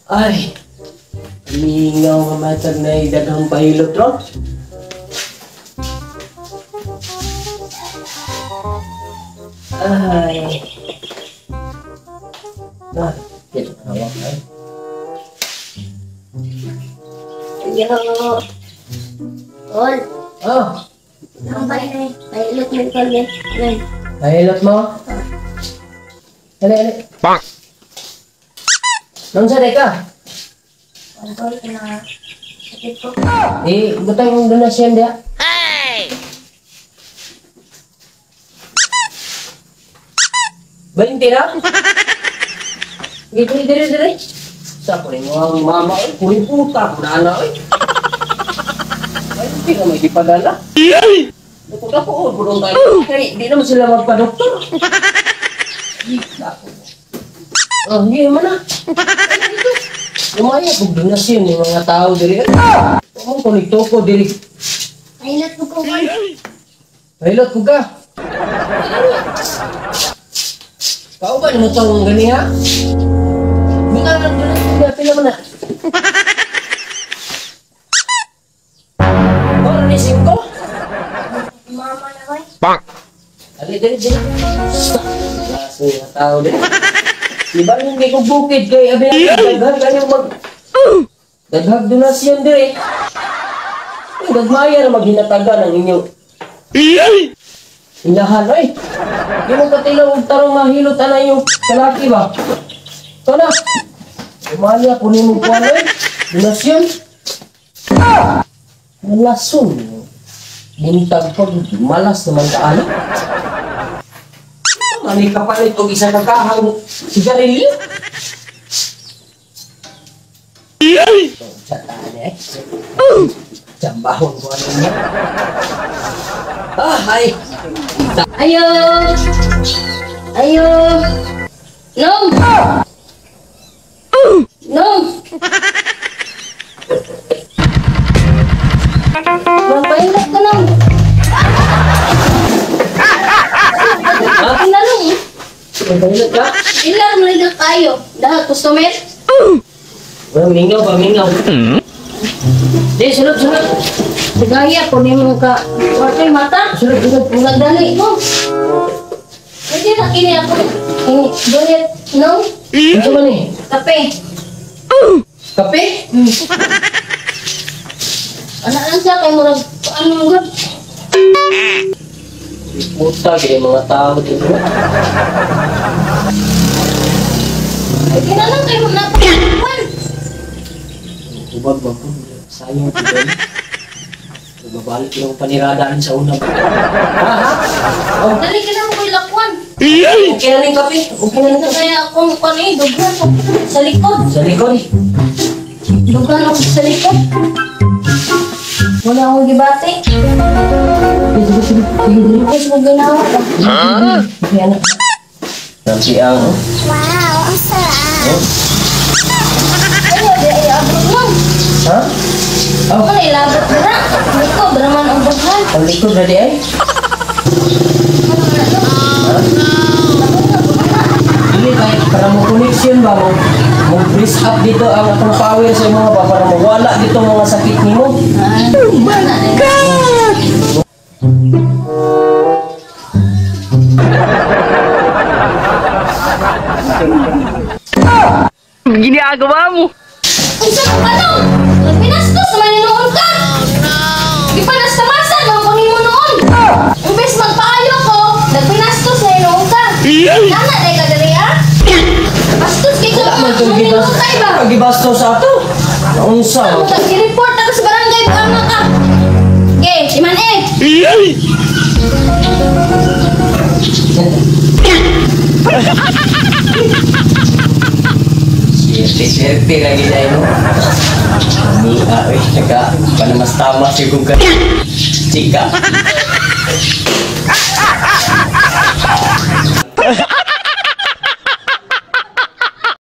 Ay, mingaw nga matag na daghang pahilot ron. Ay. Nah, kita hawak ay. Yo. Ol. Oh, Tambay na eh. Mahilot mo ito yan. Yan. pahilot mo. Dali, dali. Bang! Nung saday ka? Ang tol, na sakit ko. Butang yung donasyon dia. Balinti na? Gitu, dire. Sa ko rin ang mama, kuring puta, kunana, ay, hindi na may ipadala. Bukod ako, burong tayo. Kaya di naman sila magpa-doktor. Oh, hindi naman na. Lumaya kung donasyon yung mga tao diri. Kung kunikto ko diri. Mahilot mo ko, Ol. Mahilot ko ka. Kau ba naman itong gani ha? Hindi ka lang donasyon. Pila mo na. Oh, nanising ko. Mama na ko eh. Bang! Dali. Laso yung tao diri. Diba hindi ko bukid kay daghag kayo daghag donasyon diri. Gagmaya na maghinatagan ang inyong inahan, ay. Di mo katilaw og tarong mahilot na yung kalaki ba? Ito na. Umaya, kunin mo po ano eh. Donasyon. Malason. Buntag pag malas naman ka ano. Mani ka palit o isa na kahang sigarilyo. Sataan eh. Jambahon ko ano niya. Ay. Ayo. Ayo. Nom. Nom. Mahilot ko, Nom. Akin na lang. Mahilot ka? Ilan mo rin kayo? Dahil customer? Mingaw ba, mingaw? Di, sunod. Sigaya po ni mo ka. Wakay mata. Sunod. Ulag dali mo. Pwede na kini ako. Donate, no? Ano ba ni? Kape. Kape? Anak lang siya kay murag ano mo gud. Puta, kaya mga tao dito. Ay kinalang kay mo napakuan. Ubag ba po? Sayang ko doon. Babalik yung paniradaan sa una. Ha? Oh, Dali ka na mo ko'y lakwan. okay na rin kape. Okay na rin kape. Kaya akong kanay dughan ako sa likod. Sa likod. Dughan ako sa likod. Wala akong gibati. Tapos mo ginawa ka. Yan. Nanti ang... Wow, ang sarap. Ano, di ay abot mo. Ha? Oh, Ano, ilabot mo na. Likod, raman ang dughan. ang likod na di ay. Ano na to? Hindi ba, para mo connection ba mo? Mo-breeze up dito ang atong power sa mga ba para mawala dito mga sakit nimo. Oh my God! Ginagawa mo! Ang sarap ano? Pinastos naman yung noon ka! Di pa nastamasan, makunin mo noon! Imbes magpaayo ko, nagpinastos na yung noon ka! Nana, day ka dali ah? Bastos kay ko, Wala man itong makunin mo kayo ba? gibasto sa ato. Naunsa. I-report ako sa barangay kama ka! Okay, Iman eh! Siyerte lagi tayo, no? Mika, naka, panamas tama si Guga. Chika.